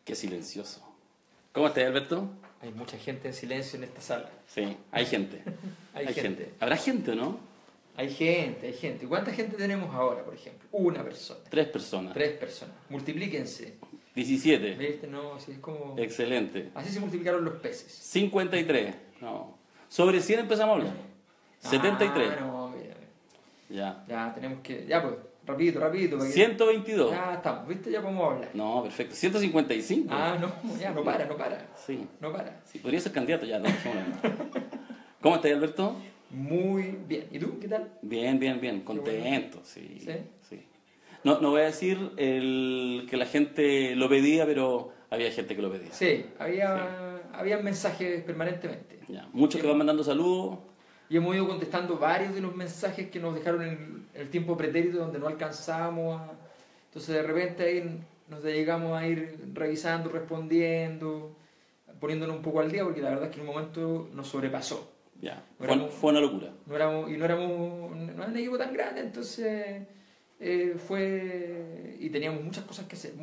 Qué silencioso. ¿Cómo estás, Alberto? Hay mucha gente en silencio en esta sala. Sí, hay gente. Hay gente. ¿Habrá gente o no? Hay gente. ¿Cuánta gente tenemos ahora, por ejemplo? Una persona. 3 personas. 3 personas. Multiplíquense. 17. ¿Viste? No, así es como... Excelente. Así se multiplicaron los peces. 53. No. Sobre 100 empezamos a hablar. 73. Ah, no, mira. Ya. Ya, tenemos que... Ya, pues, rapidito. Para que... 122. Ya estamos, ¿viste? Ya podemos hablar. No, perfecto. 155. Ah, no, ya, no para. Sí. No para. Sí, podría ser candidato ya. No, ¿cómo estás, Alberto? Muy bien. ¿Y tú? ¿Qué tal? Bien. Contento, sí. ¿Sí? No voy a decir que la gente lo pedía, pero había gente que lo pedía. Sí, había mensajes permanentemente. Ya. Muchos que van mandando saludos. Y hemos ido contestando varios de los mensajes que nos dejaron en el tiempo pretérito donde no alcanzábamos. Entonces de repente ahí nos dedicamos a ir revisando, respondiendo, poniéndonos un poco al día, porque la verdad es que en un momento nos sobrepasó. Ya. Fue una locura. No éramos un equipo tan grande, entonces y teníamos muchas cosas que hacer,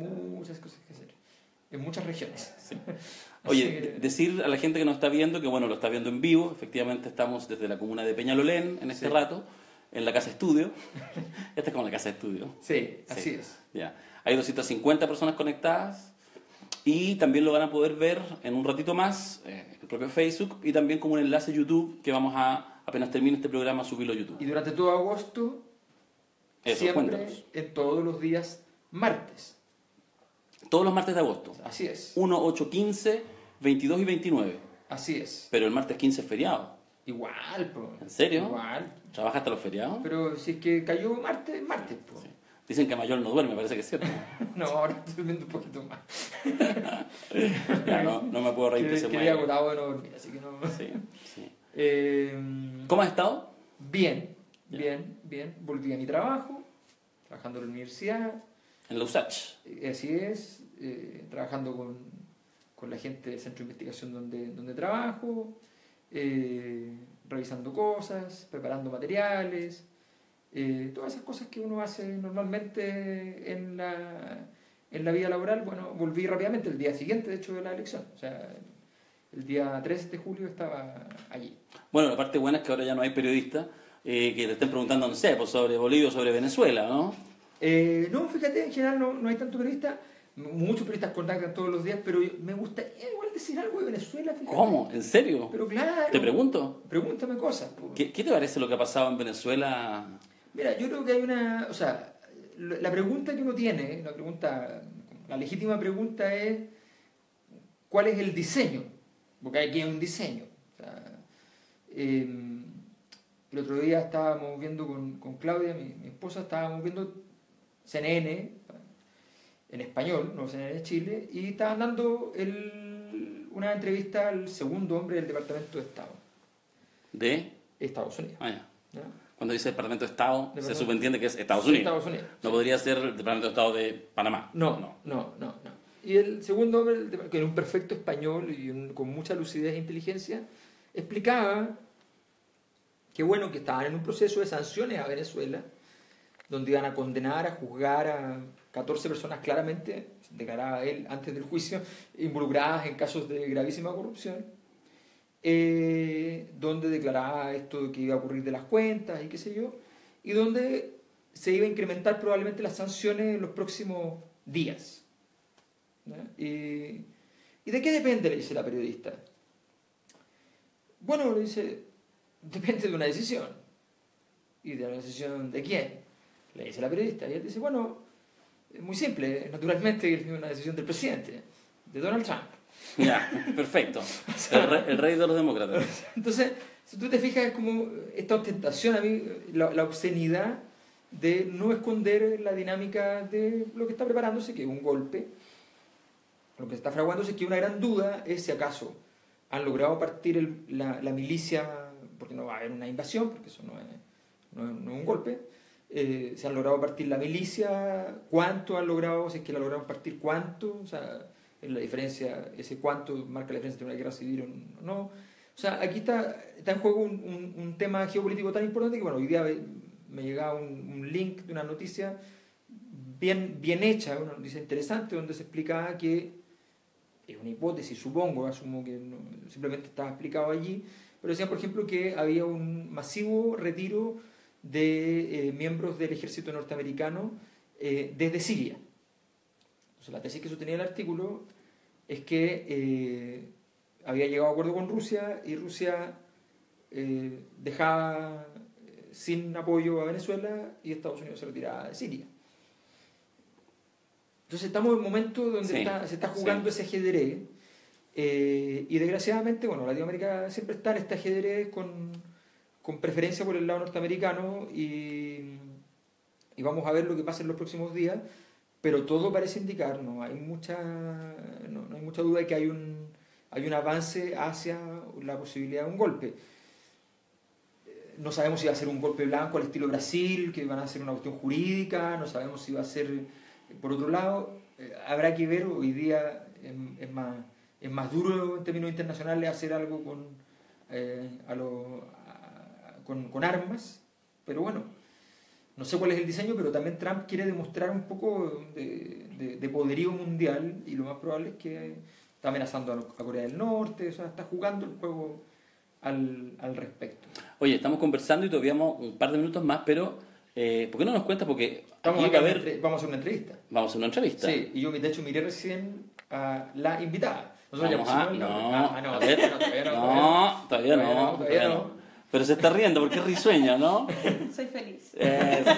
en muchas regiones. Sí. Oye, decir a la gente que nos está viendo que bueno, lo está viendo en vivo, efectivamente estamos desde la comuna de Peñalolén en este rato, en la casa estudio. Esta es como la casa estudio. Sí, así es. Ya. Hay 250 personas conectadas y también lo van a poder ver en un ratito más en el propio Facebook y también como un enlace YouTube que vamos a, apenas termine este programa, subirlo a YouTube. Y durante todo agosto, siempre, cuéntanos. en todos los días martes. Todos los martes de agosto. Así es. 1, 8, 15, 22 y 29. Así es. Pero el martes 15 es feriado. Igual, po. ¿En serio? Igual. ¿Trabaja hasta los feriados? Pero si es que cayó martes, po. Sí. Dicen que Mayor no duerme, parece que es cierto. No, ahora estoy durmiendo un poquito más. Ya, no me puedo reír de ese Quedé agotado de no dormir, así que no... Sí. ¿Cómo has estado? Bien. Volví a mi trabajo, trabajando en la universidad. En la USACH. Así es, trabajando con la gente del centro de investigación donde trabajo, revisando cosas, preparando materiales, todas esas cosas que uno hace normalmente en la vida laboral. Bueno, volví rápidamente el día siguiente, de hecho, de la elección. O sea, el día 3 de julio estaba allí. Bueno, la parte buena es que ahora ya no hay periodistas que te estén preguntando, no sé, pues sobre Bolivia o sobre Venezuela, ¿no? No, fíjate, en general no hay tanto periodista. Muchos periodistas contactan todos los días, pero me gusta igual decir algo de Venezuela. Fíjate. ¿Cómo? ¿En serio? Pero claro. ¿Te pregunto? Pregúntame cosas. ¿Qué te parece lo que ha pasado en Venezuela? Mira, yo creo que hay una... O sea, la pregunta que uno tiene, la legítima pregunta es ¿cuál es el diseño? Porque aquí hay un diseño. O sea, el otro día estábamos viendo con Claudia, mi esposa, estábamos viendo CNN en español, no CNN de Chile, y estaban dando una entrevista al segundo hombre del Departamento de Estado. ¿De? Estados Unidos. Ah, ya. ¿Ya? Cuando dice Departamento de Estado, se subentiende que es Estados Unidos. Estados Unidos. No podría ser el Departamento de Estado de Panamá. No. Y el segundo hombre, que era un perfecto español y con mucha lucidez e inteligencia, explicaba que bueno, que estaban en un proceso de sanciones a Venezuela, donde iban a condenar, a juzgar a 14 personas claramente, declaraba él antes del juicio, involucradas en casos de gravísima corrupción, donde declaraba esto que iba a ocurrir de las cuentas y qué sé yo, y donde se iba a incrementar probablemente las sanciones en los próximos días. ¿Y de qué depende? Le dice la periodista. Bueno, le dice, depende de una decisión. ¿Y de la decisión de quién? Le dice la periodista. Y él dice, bueno, es muy simple, naturalmente es una decisión del presidente, de Donald Trump. Ya, perfecto. El rey de los demócratas. Entonces, si tú te fijas, es como esta ostentación, a mí, la obscenidad de no esconder la dinámica de lo que está preparándose, que es un golpe. Lo que está fraguándose es que una gran duda es si acaso han logrado partir la milicia, porque no va a haber una invasión, porque eso no es un golpe. Se han logrado partir la milicia, cuánto han logrado, si es que la lograron partir, cuánto, o sea, la diferencia, ese cuánto marca la diferencia entre una guerra civil o no. O sea, aquí está en juego un tema geopolítico tan importante que, bueno, hoy día me llegaba un link de una noticia bien hecha, una noticia interesante, donde se explicaba que es una hipótesis, supongo, asumo que simplemente estaba explicado allí, pero decían, por ejemplo, que había un masivo retiro de miembros del ejército norteamericano desde Siria. Entonces, la tesis que sostenía el artículo es que había llegado a acuerdo con Rusia y Rusia dejaba sin apoyo a Venezuela y Estados Unidos se retiraba de Siria. Entonces estamos en un momento donde se está jugando ese ajedrez y desgraciadamente, bueno, Latinoamérica siempre está en este ajedrez con preferencia por el lado norteamericano y vamos a ver lo que pasa en los próximos días, pero todo parece indicar, no hay mucha duda de que hay un avance hacia la posibilidad de un golpe. No sabemos si va a ser un golpe blanco al estilo Brasil, que van a hacer una cuestión jurídica, no sabemos si va a ser por otro lado. Habrá que ver, hoy día es más duro en términos internacionales hacer algo con armas, pero bueno, no sé cuál es el diseño, pero también Trump quiere demostrar un poco de poderío mundial y lo más probable es que está amenazando a Corea del Norte, o sea, está jugando el juego al respecto. Oye, estamos conversando y todavía un par de minutos más, pero ¿por qué no nos cuentas? Porque vamos a hacer una entrevista. Vamos a hacer una entrevista. Sí, y yo de hecho miré recién a la invitada. Todavía no. Pero se está riendo porque es risueño, ¿no? Soy feliz. Eso.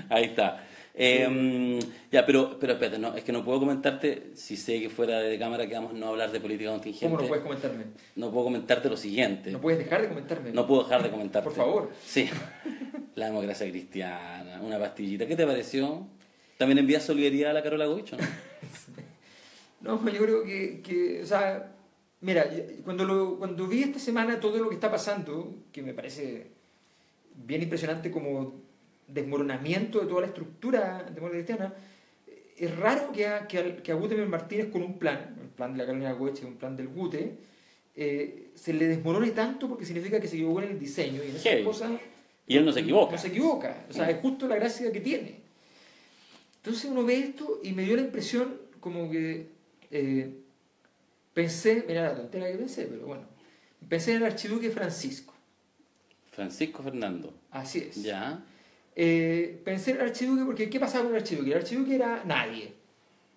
Ahí está. Ya, pero espérate, no, es que no puedo comentarte, si sé que fuera de cámara que vamos a no hablar de política contingente. ¿Cómo no puedes comentarme? No puedo comentarte lo siguiente. ¿No puedes dejar de comentarme? No puedo dejar de comentarte. Por favor. Sí. La democracia cristiana, una pastillita. ¿Qué te pareció? ¿También envías solidaridad a la Carola Goich, no? No, yo creo que o sea, mira, cuando vi esta semana todo lo que está pasando, que me parece bien impresionante como desmoronamiento de toda la estructura democrática cristiana, es raro que a Guterres Martínez con un plan, el plan de la Carolina Goich, un plan del Gute, se le desmorone tanto porque significa que se equivocó en el diseño y en esas cosas. Y él no se equivoca. No se equivoca, o sea, es justo la gracia que tiene. Entonces uno ve esto y me dio la impresión como que pensé, mira la tontera que pensé, pero bueno, pensé en el archiduque Francisco. Francisco Fernando. Así es. Ya. Pensé en el archiduque porque ¿qué pasaba con el archiduque? El archiduque era nadie.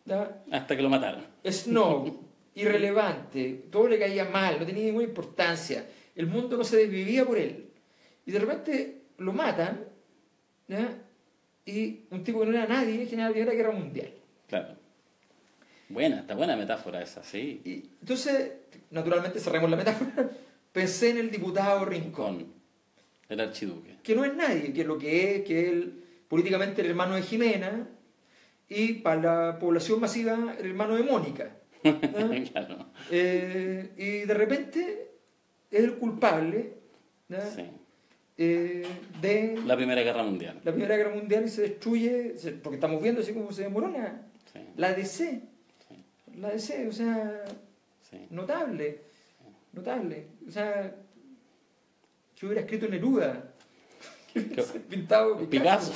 ¿Ya? Hasta que lo mataron. Snob, irrelevante, todo le caía mal, no tenía ninguna importancia, el mundo no se desvivía por él. Y de repente lo matan, ¿ya? Y un tipo que no era nadie genera la Primera Guerra Mundial. Claro. Está buena metáfora esa, sí. Y entonces, naturalmente cerremos la metáfora, pensé en el diputado Rincón. El archiduque. Que no es nadie, que es lo que es, que él políticamente el hermano de Jimena y para la población masiva el hermano de Mónica. Claro. Y de repente es el culpable, sí, de la Primera Guerra Mundial. La Primera Guerra Mundial y se destruye, porque estamos viendo así como se demorona. Sí. La DC. Sí. La DC, o sea, sí. Notable. Notable. O sea, yo hubiera escrito Neruda. Pintado Picasso.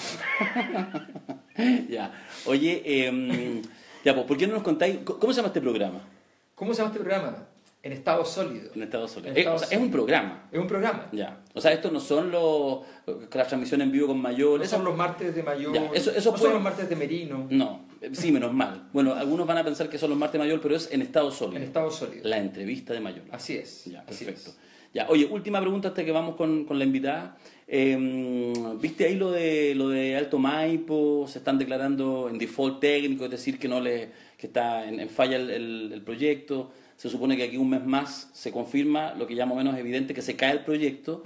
Ya. Oye, ya, pues, ¿por qué no nos contáis cómo se llama este programa? ¿Cómo se llama este programa? En estado sólido. En estado sólido. Es un programa. Es un programa. Ya. O sea, estos no son las transmisiones en vivo con Mayol. No son los martes de Mayol. Ya, eso no son los martes de Merino. No, sí, menos mal. Bueno, algunos van a pensar que son los martes de Mayol, pero es en estado sólido. En estado sólido. La entrevista de Mayol. Así es. Ya, así perfecto. Es. Ya, oye, última pregunta hasta que vamos con la invitada. ¿Viste ahí lo de Alto Maipo? Se están declarando en default técnico, es decir, que está en falla el proyecto. Se supone que aquí un mes más se confirma lo que ya más o menos es evidente, que se cae el proyecto,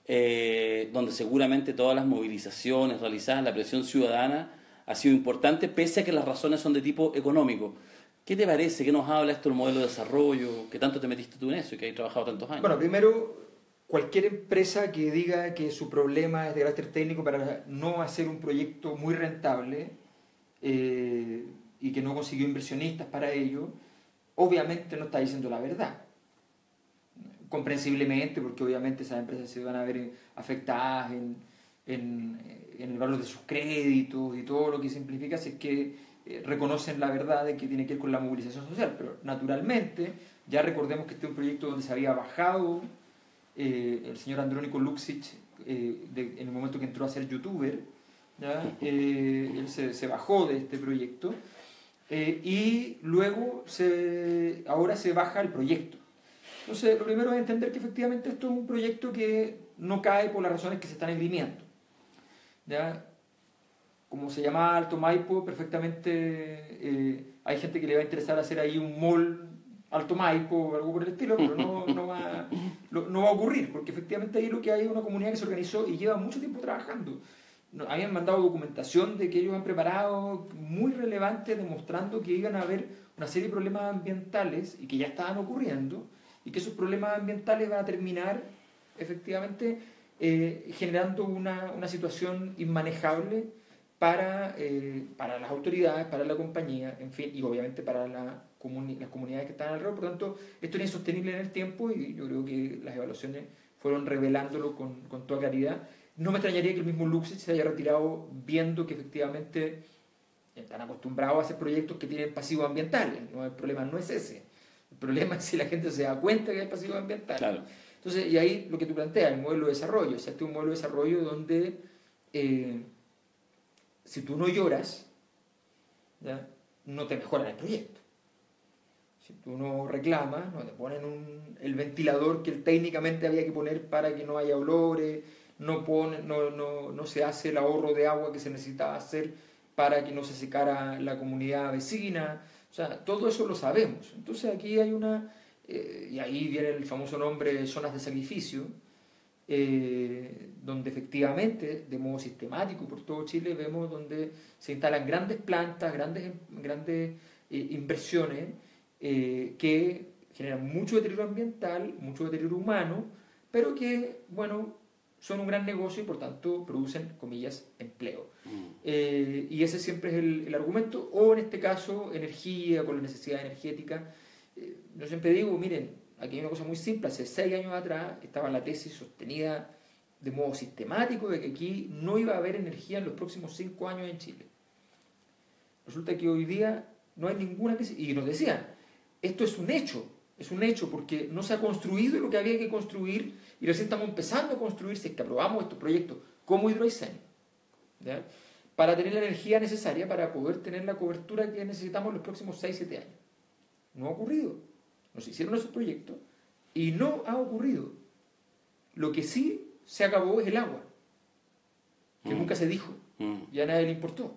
donde seguramente todas las movilizaciones realizadas, la presión ciudadana ha sido importante, pese a que las razones son de tipo económico. ¿Qué te parece? ¿Qué nos habla esto del modelo de desarrollo? ¿Qué tanto te metiste tú en eso y que has trabajado tantos años? Bueno, primero, cualquier empresa que diga que su problema es de carácter técnico para no hacer un proyecto muy rentable y que no consiguió inversionistas para ello, obviamente no está diciendo la verdad. Comprensiblemente, porque obviamente esas empresas se van a ver afectadas en el valor de sus créditos y todo lo que simplifica si es que reconocen la verdad de que tiene que ver con la movilización social, pero naturalmente, ya recordemos que este es un proyecto donde se había bajado el señor Andrónico Luksic en el momento que entró a ser youtuber, ¿ya? Él se bajó de este proyecto y luego ahora se baja el proyecto. Entonces, lo primero es entender que efectivamente esto es un proyecto que no cae por las razones que se están esgrimiendo, ¿ya? Como se llama Alto Maipo, perfectamente hay gente que le va a interesar hacer ahí un mall Alto Maipo o algo por el estilo, pero no va a ocurrir, porque efectivamente ahí lo que hay es una comunidad que se organizó y lleva mucho tiempo trabajando. Habían mandado documentación de que ellos han preparado muy relevante, demostrando que iban a haber una serie de problemas ambientales y que ya estaban ocurriendo, y que esos problemas ambientales van a terminar efectivamente generando una situación inmanejable para las autoridades, para la compañía, en fin, y obviamente para las comunidades que están alrededor. Por lo tanto, esto era insostenible en el tiempo y yo creo que las evaluaciones fueron revelándolo con toda claridad. No me extrañaría que el mismo Luksic se haya retirado viendo que efectivamente están acostumbrados a hacer proyectos que tienen pasivos ambientales. ¿No? El problema no es ese. El problema es si la gente se da cuenta que hay pasivos ambientales. Claro. Entonces, y ahí lo que tú planteas, el modelo de desarrollo. O sea, este es un modelo de desarrollo donde si tú no lloras, ¿ya? No te mejoran el proyecto. Si tú no reclamas, no te ponen el ventilador que técnicamente había que poner para que no haya olores, no se hace el ahorro de agua que se necesitaba hacer para que no se secara la comunidad vecina. O sea, todo eso lo sabemos. Entonces aquí hay y ahí viene el famoso nombre zonas de sacrificio, donde efectivamente, de modo sistemático por todo Chile, vemos donde se instalan grandes plantas, grandes inversiones que generan mucho deterioro ambiental, mucho deterioro humano, pero que, bueno, son un gran negocio y por tanto producen, comillas, empleo. Y ese siempre es el argumento, o en este caso, energía, con la necesidad energética. Yo siempre digo, miren, aquí hay una cosa muy simple. Hace 6 años atrás estaba la tesis sostenida de modo sistemático de que aquí no iba a haber energía en los próximos 5 años en Chile. Resulta que hoy día no hay ninguna crisis. Y nos decían, esto es un hecho porque no se ha construido lo que había que construir y recién estamos empezando a construir, si es que aprobamos estos proyectos como Hidroaicén, ¿ya? Para tener la energía necesaria para poder tener la cobertura que necesitamos en los próximos 6-7 años. No ha ocurrido. Nos hicieron esos proyectos y no ha ocurrido. Lo que sí se acabó es el agua, que nunca se dijo, y a nadie le importó.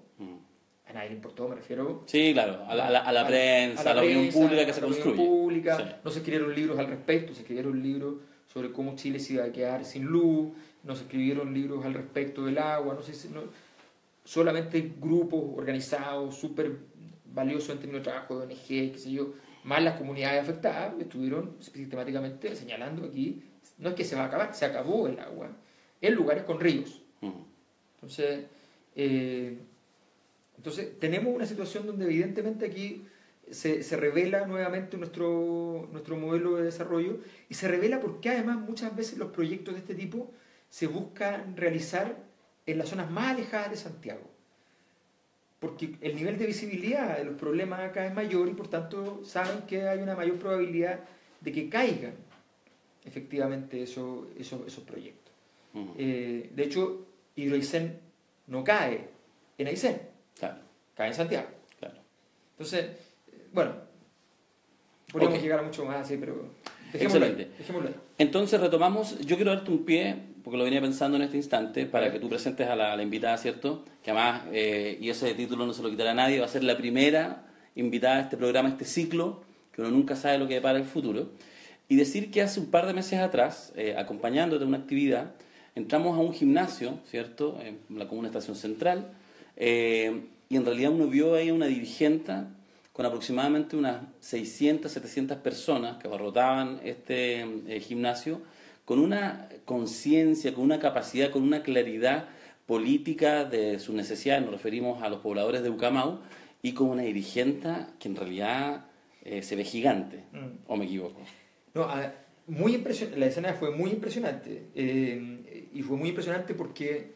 A nadie le importó, me refiero... Sí, claro, a la prensa, a la opinión pública que se construye. Pública. Sí. No se escribieron libros al respecto, se escribieron libros sobre cómo Chile se iba a quedar sin luz, no se escribieron libros al respecto del agua, solamente grupos organizados, súper valiosos en términos de trabajo de ONG, qué sé yo, más las comunidades afectadas, estuvieron sistemáticamente señalando aquí, no es que se va a acabar, se acabó el agua en lugares con ríos. Entonces tenemos una situación donde evidentemente aquí se revela nuevamente nuestro modelo de desarrollo, y se revela porque además muchas veces los proyectos de este tipo se buscan realizar en las zonas más alejadas de Santiago, porque el nivel de visibilidad de los problemas acá es mayor y por tanto saben que hay una mayor probabilidad de que caigan efectivamente esos proyectos. De hecho, Hidroaicén no cae en Aysén, claro, cae en Santiago. Claro. Entonces, bueno, podríamos llegar a mucho más así, pero dejémoslo ahí. Entonces retomamos, yo quiero darte un pie, porque lo venía pensando en este instante, para que tú presentes a la invitada, ¿cierto? Que además, y ese título no se lo quitará a nadie, va a ser la primera invitada a este programa, a este ciclo, que uno nunca sabe lo que depara el futuro. Y decir que hace un par de meses atrás, acompañándote en una actividad, entramos a un gimnasio, ¿cierto? En la comuna Estación Central, y en realidad uno vio ahí a una dirigente con aproximadamente unas 600, 700 personas que abarrotaban este gimnasio, con una conciencia, con una capacidad, con una claridad política de sus necesidades. Nos referimos a los pobladores de Ucamau, y con una dirigente que en realidad se ve gigante, ¿o me equivoco? No, muy impresionante. La escena fue muy impresionante, y fue muy impresionante porque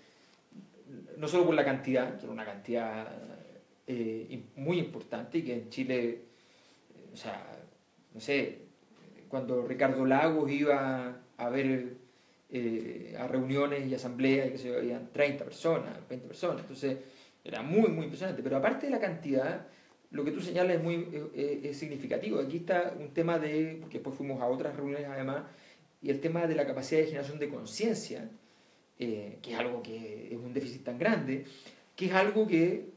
no solo por la cantidad, que era una cantidad muy importante y que en Chile, o sea, no sé, cuando Ricardo Lagos iba a ver a reuniones y asambleas y que se veían 30 personas, 20 personas, entonces era muy, muy impresionante. Pero aparte de la cantidad, lo que tú señalas es muy es significativo. Aquí está un tema de, porque después fuimos a otras reuniones además, y el tema de la capacidad de generación de conciencia, que es algo que es un déficit tan grande, que es algo que,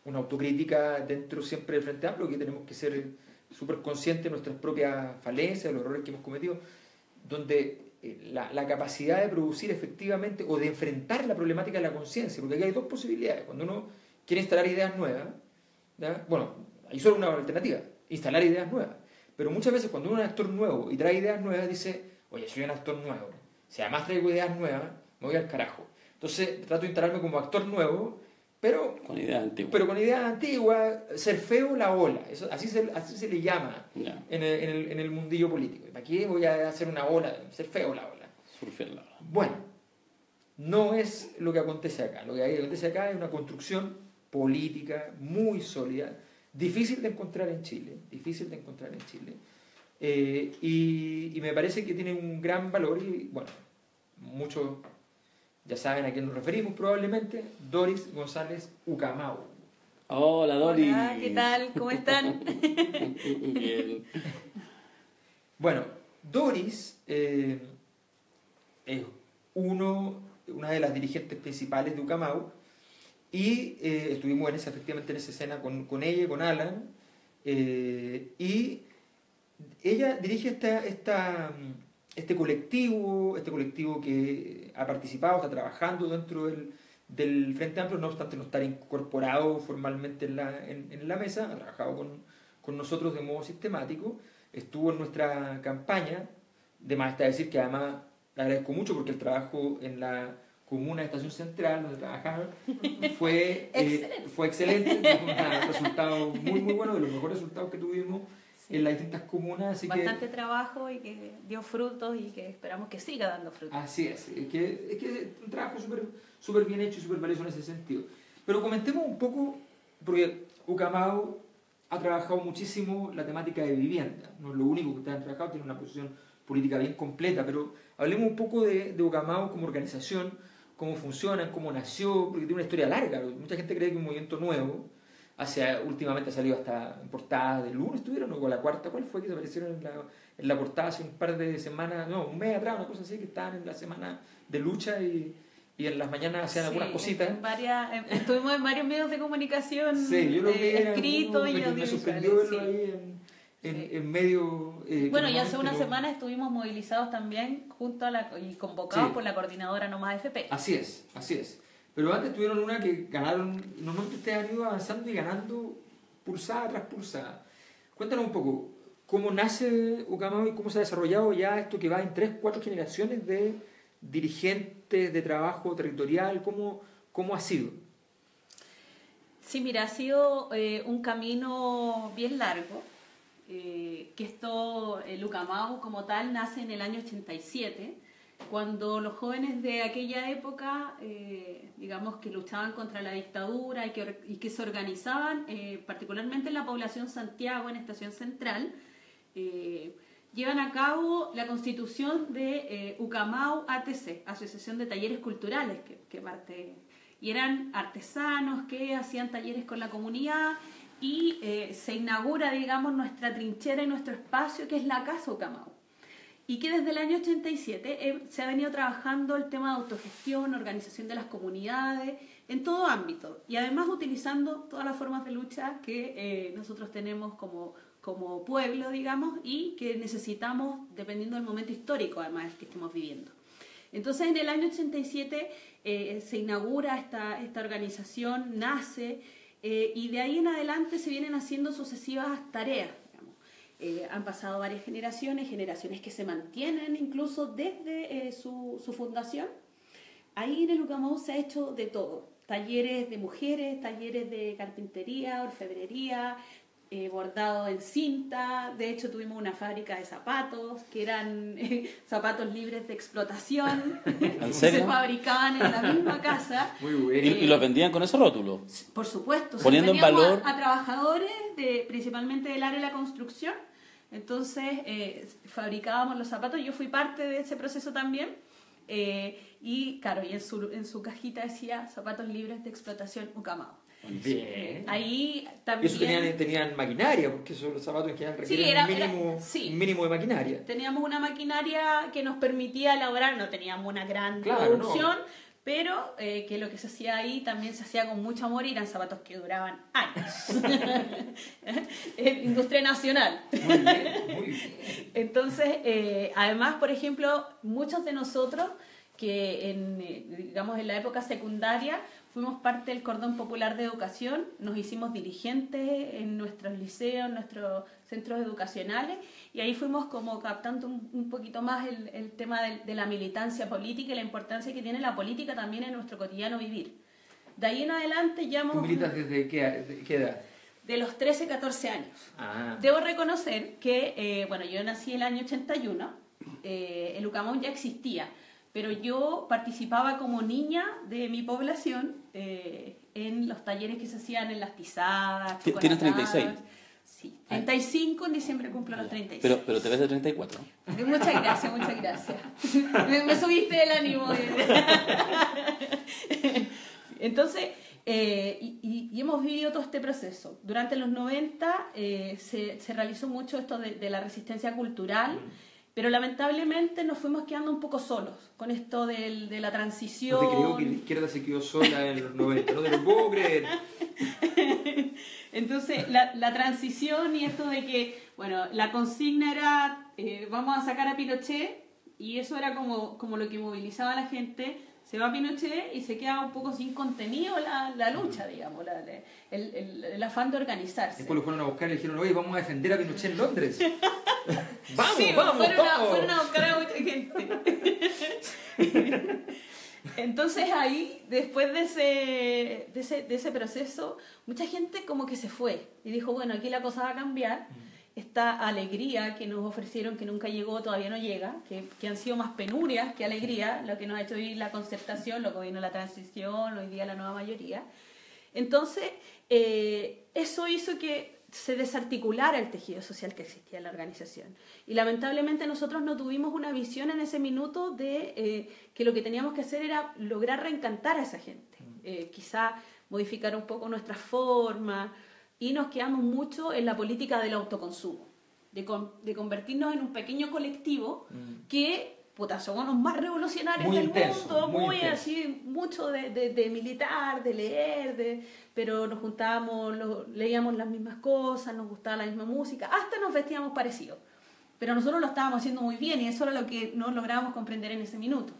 una autocrítica dentro siempre del Frente Amplio, que tenemos que ser súper conscientes de nuestras propias falencias, de los errores que hemos cometido, donde la capacidad de producir efectivamente o de enfrentar la problemática de la conciencia, porque aquí hay dos posibilidades. Cuando uno quiere instalar ideas nuevas, ¿ya? Bueno, hay solo una alternativa, instalar ideas nuevas. Pero muchas veces cuando uno es un actor nuevo y trae ideas nuevas, dice, oye, soy un actor nuevo, si además traigo ideas nuevas, me voy al carajo. Entonces trato de instalarme como actor nuevo, pero con ideas antiguas. Pero con ideas antiguas, ser feo la ola, eso, así se le llama Yeah. en el mundillo político. ¿Para qué voy a hacer una ola? Ser feo la ola. Surfear la ola. Bueno, no es lo que acontece acá. Lo que acontece acá es una construcción política muy sólida, difícil de encontrar en Chile, y me parece que tiene un gran valor y, bueno, muchos ya saben a quién nos referimos probablemente, Doris González Ucamau. Hola, Doris. Hola, ¿qué tal? ¿Cómo están? Bien. Bueno, Doris es una de las dirigentes principales de Ucamau y estuvimos efectivamente en esa escena con ella, con Alan, y ella dirige este colectivo que ha participado, está trabajando dentro del Frente Amplio, no obstante no estar incorporado formalmente en la mesa, ha trabajado con nosotros de modo sistemático, estuvo en nuestra campaña, de más está decir que además le agradezco mucho porque el trabajo en la comuna de Estación Central, donde trabajaron, fue excelente, un resultado muy, muy bueno, de los mejores resultados que tuvimos en las distintas comunas. Así bastante trabajo y que dio frutos y que esperamos que siga dando frutos. Así es que es un trabajo súper bien hecho y súper valioso en ese sentido. Pero comentemos un poco, porque Ucamau ha trabajado muchísimo la temática de vivienda, no es lo único que ustedes han trabajado, tiene una posición política bien completa, pero hablemos un poco de Ucamau como organización, cómo funciona, cómo nació, porque tiene una historia larga, mucha gente cree que es un movimiento nuevo. Últimamente ha salido hasta en portadas de lunes, estuvieron, o la cuarta, ¿cuál fue que se aparecieron en la portada hace un par de semanas, no, un mes atrás, una cosa así, que estaban en la semana de lucha y en las mañanas hacían algunas cositas. Estuvimos en varios medios de comunicación, sí, yo lo vi escritos y me sorprendió verlo ahí en medio... bueno, y hace una semana estuvimos movilizados también y convocados por la coordinadora No Más FP. Así es. Pero antes tuvieron una que ganaron, normalmente ustedes han ido avanzando y ganando pulsada tras pulsada. Cuéntanos un poco, ¿cómo nace Ucamau y cómo se ha desarrollado ya esto que va en 3-4 generaciones de dirigentes de trabajo territorial? ¿Cómo ha sido? Sí, mira, ha sido un camino bien largo. El Ucamau como tal nace en el año 87, cuando los jóvenes de aquella época, digamos que luchaban contra la dictadura y que se organizaban, particularmente en la población Santiago, en Estación Central, llevan a cabo la constitución de Ucamau ATC, Asociación de Talleres Culturales, que parte, y eran artesanos que hacían talleres con la comunidad, y se inaugura, digamos, nuestra trinchera y nuestro espacio, que es la Casa Ucamau. Y que desde el año 87 se ha venido trabajando el tema de autogestión, organización de las comunidades, en todo ámbito. Y además utilizando todas las formas de lucha que nosotros tenemos como pueblo, digamos, y que necesitamos dependiendo del momento histórico, además, que estemos viviendo. Entonces, en el año 87 se inaugura esta organización, nace, y de ahí en adelante se vienen haciendo sucesivas tareas. Han pasado varias generaciones que se mantienen incluso desde su fundación. Ahí en el Ucamau se ha hecho de todo, talleres de mujeres, talleres de carpintería, orfebrería, bordado en cinta. De hecho, tuvimos una fábrica de zapatos que eran zapatos libres de explotación. ¿En serio? Se fabricaban en la misma casa. Muy bueno. ¿Y los vendían con esos rótulos? Por supuesto. Poniendo en Teníamos valor a trabajadores principalmente del área de la construcción. Entonces, fabricábamos los zapatos. Yo fui parte de ese proceso también. Y claro, y en su cajita decía zapatos libres de explotación Ucamao. Bien. Ahí Y también... eso tenían maquinaria, porque esos los zapatos en general requieren un mínimo de maquinaria. Teníamos una maquinaria que nos permitía elaborar, no teníamos una gran Claro, producción, pero que lo que se hacía ahí también se hacía con mucho amor y eran zapatos que duraban años. Industria nacional. Muy bien, muy bien. Entonces, además, por ejemplo, muchos de nosotros que digamos en la época secundaria fuimos parte del Cordón Popular de Educación, nos hicimos dirigentes en nuestros liceos, en nuestros centros educacionales, y ahí fuimos como captando un poquito más el tema de la militancia política y la importancia que tiene la política también en nuestro cotidiano vivir. De ahí en adelante ya hemos... ¿Tú militas desde qué edad? De los 13, 14 años. Ah. Debo reconocer que, bueno, yo nací el año 81, el Ucamao ya existía, pero yo participaba como niña de mi población en los talleres que se hacían en las tizadas. ¿Tienes 36? Sí, 35 en diciembre cumplo los 36. Pero te ves de 34. Muchas gracias, muchas gracias. Me subiste el ánimo. Entonces, y hemos vivido todo este proceso. Durante los 90 se realizó mucho esto de la resistencia cultural, pero lamentablemente nos fuimos quedando un poco solos con esto de la transición. No te creo que la izquierda se quedó sola en los 90, no te lo puedo creer. Entonces, la transición y esto de que, bueno, la consigna era vamos a sacar a Pinochet, y eso era como lo que movilizaba a la gente. Se va Pinochet y se queda un poco sin contenido la lucha, digamos, el afán de organizarse. Después lo fueron a buscar y le dijeron, oye, vamos a defender a Pinochet en Londres. ¡Vamos, sí, vamos, fueron a buscar a mucha gente. Entonces ahí, después de ese proceso, mucha gente como que se fue y dijo, bueno, aquí la cosa va a cambiar. Esta alegría que nos ofrecieron, que nunca llegó, todavía no llega, que han sido más penurias que alegría, lo que nos ha hecho vivir la concertación, lo que vino la transición, hoy día la nueva mayoría. Entonces, eso hizo que se desarticulara el tejido social que existía en la organización. Y lamentablemente nosotros no tuvimos una visión en ese minuto de que lo que teníamos que hacer era lograr reencantar a esa gente. Quizá modificar un poco nuestra forma, y nos quedamos mucho en la política del autoconsumo, de convertirnos en un pequeño colectivo que, puta, somos los más revolucionarios muy del intenso, mundo, muy intenso. así, mucho de militar, de leer, pero nos juntábamos, leíamos las mismas cosas, nos gustaba la misma música, hasta nos vestíamos parecidos. Pero nosotros lo estábamos haciendo muy bien y eso era lo que no lográbamos comprender en ese minuto.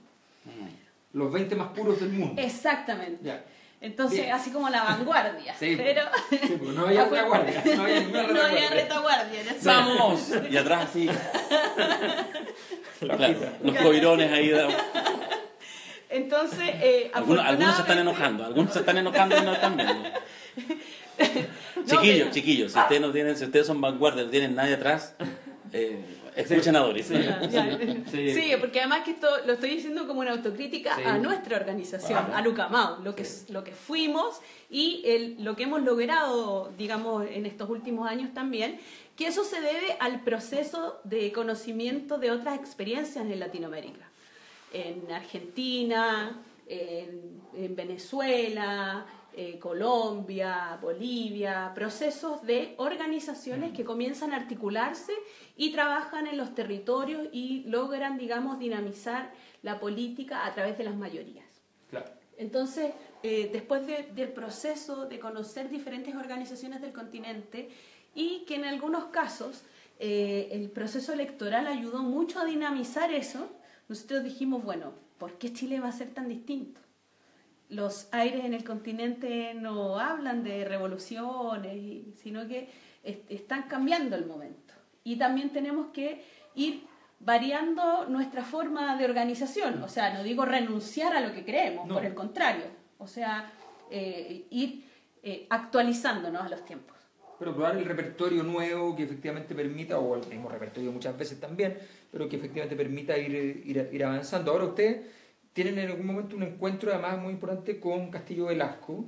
Los 20 más puros del mundo. Exactamente. Ya. Entonces, Bien. así como la vanguardia. Sí, pero sí, porque no había retaguardia. No había ninguna no había retaguardia. retaguardia. ¿No? ¡Vamos! Y atrás así. Claro, los coirones ahí. Entonces, Algunos se están enojando. Algunos se están enojando y no están viendo. Chiquillos, si ustedes son vanguardia, no tienen nadie atrás, escuchen a Doris. Sí, porque además que esto lo estoy diciendo como una autocrítica a nuestra organización, a Ucamao, lo que fuimos y lo que hemos logrado, digamos, en estos últimos años también, que eso se debe al proceso de conocimiento de otras experiencias en Latinoamérica, en Argentina, en Venezuela, Colombia, Bolivia, procesos de organizaciones que comienzan a articularse y trabajan en los territorios y logran, digamos, dinamizar la política a través de las mayorías. Claro. Entonces, después del proceso de conocer diferentes organizaciones del continente y que en algunos casos el proceso electoral ayudó mucho a dinamizar eso, nosotros dijimos, bueno, ¿por qué Chile va a ser tan distinto? Los aires en el continente no hablan de revoluciones, sino que están cambiando el momento. Y también tenemos que ir variando nuestra forma de organización. O sea, no digo renunciar a lo que creemos, por el contrario. O sea, ir actualizándonos a los tiempos. Pero probar el repertorio nuevo que efectivamente permita, o el mismo repertorio muchas veces también, pero que efectivamente permita ir avanzando. Ahora ustedes tienen en algún momento un encuentro además muy importante con Castillo Velasco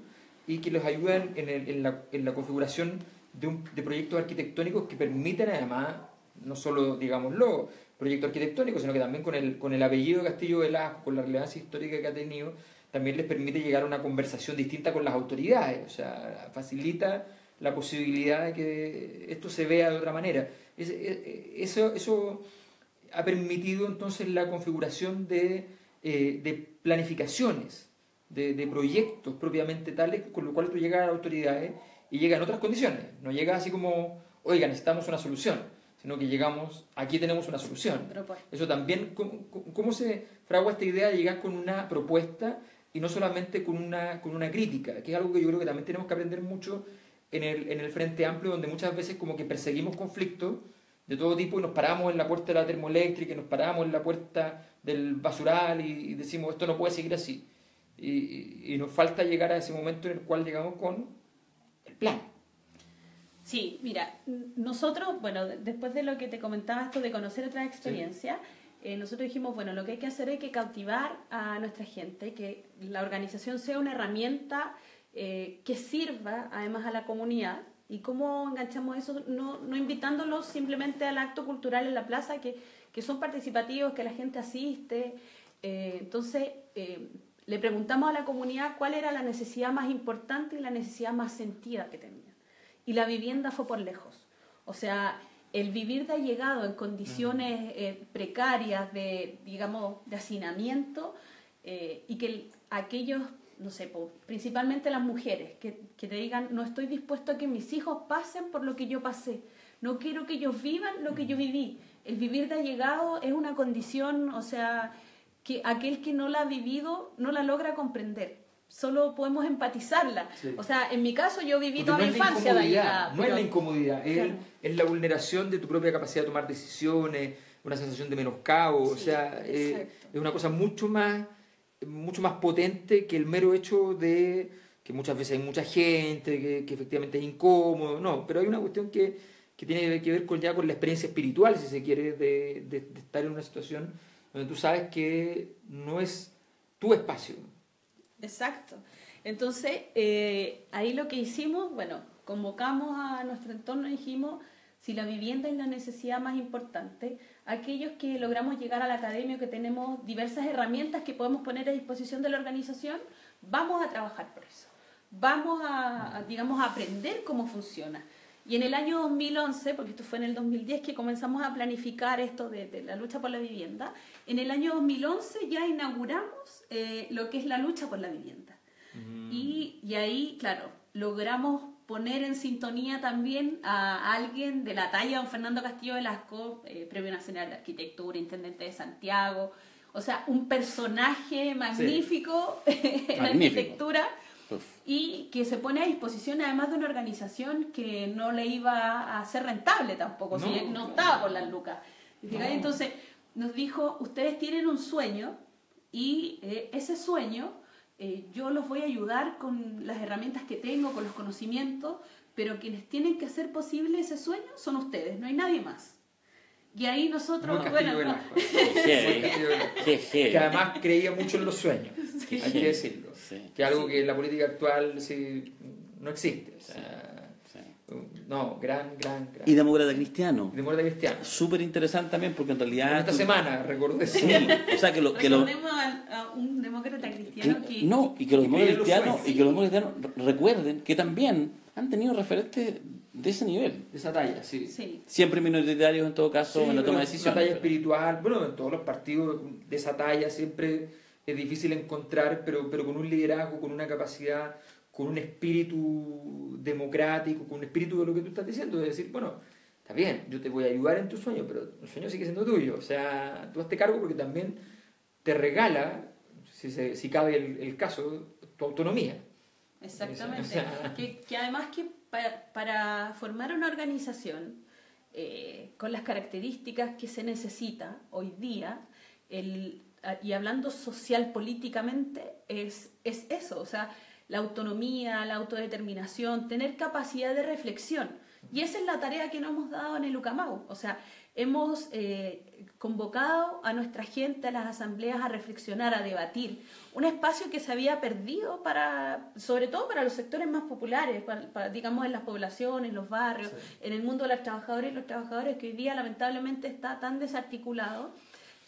y que los ayudan en la configuración de proyectos arquitectónicos que permiten además, no solo, digámoslo, proyectos arquitectónicos, sino que también con el apellido de Castillo Velasco, con la relevancia histórica que ha tenido, también les permite llegar a una conversación distinta con las autoridades, o sea, facilita la posibilidad de que esto se vea de otra manera. Eso ha permitido entonces la configuración de planificaciones, de proyectos propiamente tales, con lo cual tú llegas a las autoridades y llegas en otras condiciones. No llegas así como, oiga, necesitamos una solución, sino que llegamos, aquí tenemos una solución. Eso también, ¿cómo se fragua esta idea de llegar con una propuesta y no solamente con una crítica? Que es algo que yo creo que también tenemos que aprender mucho en el Frente Amplio, donde muchas veces como que perseguimos conflictos de todo tipo y nos paramos en la puerta de la termoeléctrica y nos paramos en la puerta del basural y decimos esto no puede seguir así. Y nos falta llegar a ese momento en el cual llegamos con el plan. Sí, mira, nosotros, bueno, después de lo que te comentaba, esto de conocer otras experiencias, nosotros dijimos, bueno, lo que hay que hacer es que cautivar a nuestra gente, que la organización sea una herramienta que sirva además a la comunidad. ¿Y cómo enganchamos eso? No invitándolos simplemente al acto cultural en la plaza, que son participativos, que la gente asiste. Entonces, le preguntamos a la comunidad cuál era la necesidad más importante y la necesidad más sentida que tenían. Y la vivienda fue por lejos. O sea, el vivir de allegado en condiciones precarias de hacinamiento, y que aquellos, no sé, principalmente las mujeres, que te digan, no estoy dispuesto a que mis hijos pasen por lo que yo pasé, no quiero que ellos vivan lo que yo viví. El vivir de allegado es una condición, o sea, que aquel que no la ha vivido no la logra comprender. Solo podemos empatizarla. Sí. O sea, en mi caso yo viví toda mi infancia de allegada. No es la incomodidad, es la vulneración de tu propia capacidad de tomar decisiones, una sensación de menoscabo, sí, o sea, es una cosa mucho más potente que el mero hecho de que muchas veces hay mucha gente, que efectivamente es incómodo, no, pero hay una cuestión que tiene que ver con la experiencia espiritual, si se quiere, de estar en una situación donde tú sabes que no es tu espacio. Exacto. Entonces, ahí lo que hicimos, bueno, convocamos a nuestro entorno y dijimos, si la vivienda es la necesidad más importante, aquellos que logramos llegar a la academia, que tenemos diversas herramientas que podemos poner a disposición de la organización, vamos a trabajar por eso. Vamos a aprender cómo funciona. Y en el año 2011, porque esto fue en el 2010 que comenzamos a planificar esto de la lucha por la vivienda, en el año 2011 ya inauguramos lo que es la lucha por la vivienda. Y ahí, claro, logramos poner en sintonía también a alguien de la talla de don Fernando Castillo Velasco, Premio Nacional de Arquitectura, Intendente de Santiago, o sea, un personaje magnífico, en arquitectura, y que se pone a disposición además de una organización que no le iba a hacer rentable tampoco, si él no estaba por las lucas. Entonces nos dijo, ustedes tienen un sueño y ese sueño yo los voy a ayudar con las herramientas que tengo, con los conocimientos, pero quienes tienen que hacer posible ese sueño son ustedes, no hay nadie más. Y ahí nosotros, que además creía mucho en los sueños, hay que decirlo, que es algo que en la política actual no existe. O sea, no, gran. Y demócrata cristiano. Súper interesante también, porque en realidad... Esta semana, recordé. Sí, o sea, que a un demócrata cristiano que... No, y que los demócratas cristianos recuerden que también han tenido referentes de ese nivel. De esa talla, sí. Siempre minoritarios en todo caso en la toma de decisiones. Una talla espiritual, bueno, en todos los partidos de esa talla siempre es difícil encontrar, pero con un liderazgo, con una capacidad, con un espíritu democrático, con un espíritu de lo que tú estás diciendo, de decir, bueno, está bien, yo te voy a ayudar en tu sueño, pero el sueño sigue siendo tuyo. O sea, tú hazte cargo porque también te regala, si cabe el caso, tu autonomía. Exactamente. O sea, que además que para formar una organización con las características que se necesita hoy día, y hablando social políticamente, es eso, o sea, la autonomía, la autodeterminación, tener capacidad de reflexión. Y esa es la tarea que nos hemos dado en el Ucamau. O sea, hemos convocado a nuestra gente a las asambleas a reflexionar, a debatir. Un espacio que se había perdido sobre todo para los sectores más populares, digamos en las poblaciones, los barrios, sí, en el mundo de las trabajadoras y los trabajadores, que hoy día lamentablemente está tan desarticulado,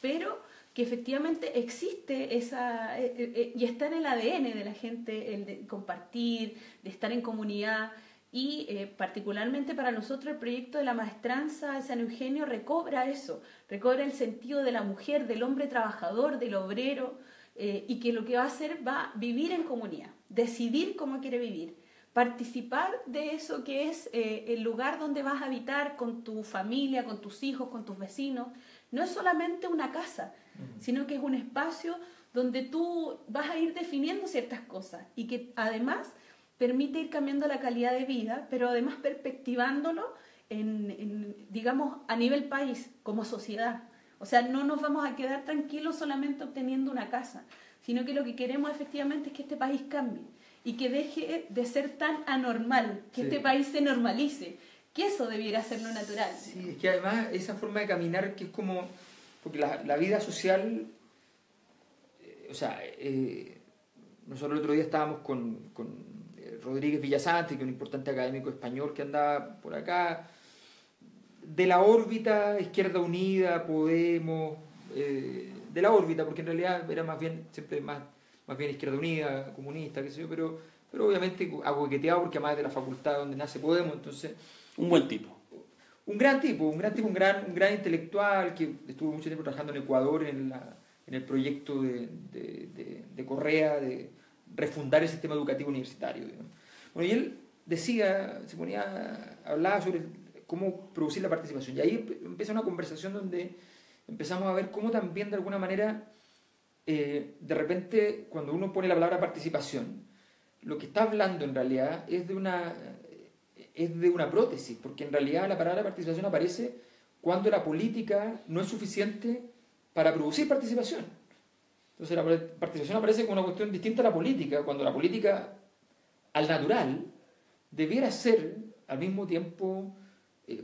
pero que efectivamente existe y está en el ADN de la gente el de compartir, de estar en comunidad. Y particularmente para nosotros el proyecto de la maestranza de San Eugenio recobra eso, recobra el sentido de la mujer, del hombre trabajador, del obrero, y que lo que va a hacer va a vivir en comunidad, decidir cómo quiere vivir, participar de eso que es el lugar donde vas a habitar con tu familia, con tus hijos, con tus vecinos. No es solamente una casa, sino que es un espacio donde tú vas a ir definiendo ciertas cosas y que además permite ir cambiando la calidad de vida, pero además perspectivándolo digamos, a nivel país, como sociedad. O sea, no nos vamos a quedar tranquilos solamente obteniendo una casa, sino que lo que queremos efectivamente es que este país cambie y que deje de ser tan anormal, que este país se normalice, que eso debiera ser lo natural. Sí, es que además esa forma de caminar que es como... Porque la vida social... o sea, nosotros el otro día estábamos con Rodríguez Villasante, que es un importante académico español que andaba por acá, de la órbita Izquierda Unida, Podemos, de la órbita, porque en realidad era más bien, siempre más bien Izquierda Unida, comunista, qué sé yo, pero obviamente aguequeteado porque además de la facultad donde nace Podemos, entonces... Un buen tipo. Un gran gran intelectual que estuvo mucho tiempo trabajando en Ecuador en el proyecto de Correa, de refundar el sistema educativo universitario, digamos. Bueno, y él hablaba sobre cómo producir la participación. Y ahí empieza una conversación donde empezamos a ver cómo también de alguna manera, de repente, cuando uno pone la palabra participación, lo que está hablando en realidad es de una prótesis, porque en realidad la palabra participación aparece cuando la política no es suficiente para producir participación. Entonces la participación aparece como una cuestión distinta a la política, cuando la política, al natural, debiera ser al mismo tiempo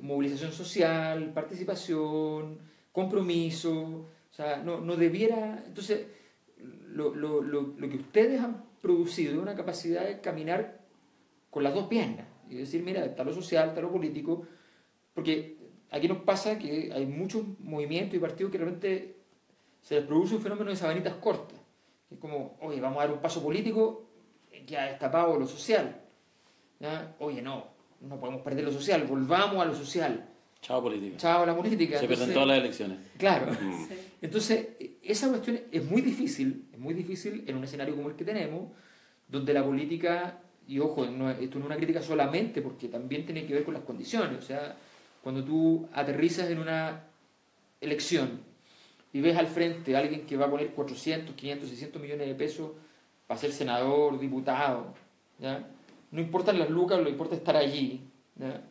movilización social, participación, compromiso, o sea, no debiera... Entonces, lo que ustedes han producido es una capacidad de caminar con las dos piernas, y decir, mira, está lo social, está lo político, porque aquí nos pasa que hay muchos movimientos y partidos que realmente se les produce un fenómeno de sabanitas cortas. Es como, oye, vamos a dar un paso político que ha destapado lo social. ¿Ya? Oye, no podemos perder lo social, volvamos a lo social. Chao política. Chao la política. Se pierden todas las elecciones. Claro. Sí. Entonces, esa cuestión es muy difícil en un escenario como el que tenemos, donde la política, y ojo, esto no es una crítica solamente, porque también tiene que ver con las condiciones. O sea, cuando tú aterrizas en una elección y ves al frente a alguien que va a poner 400, 500, 600 millones de pesos para ser senador, diputado, ¿ya? No importan las lucas, lo que importa es estar allí, ¿ya?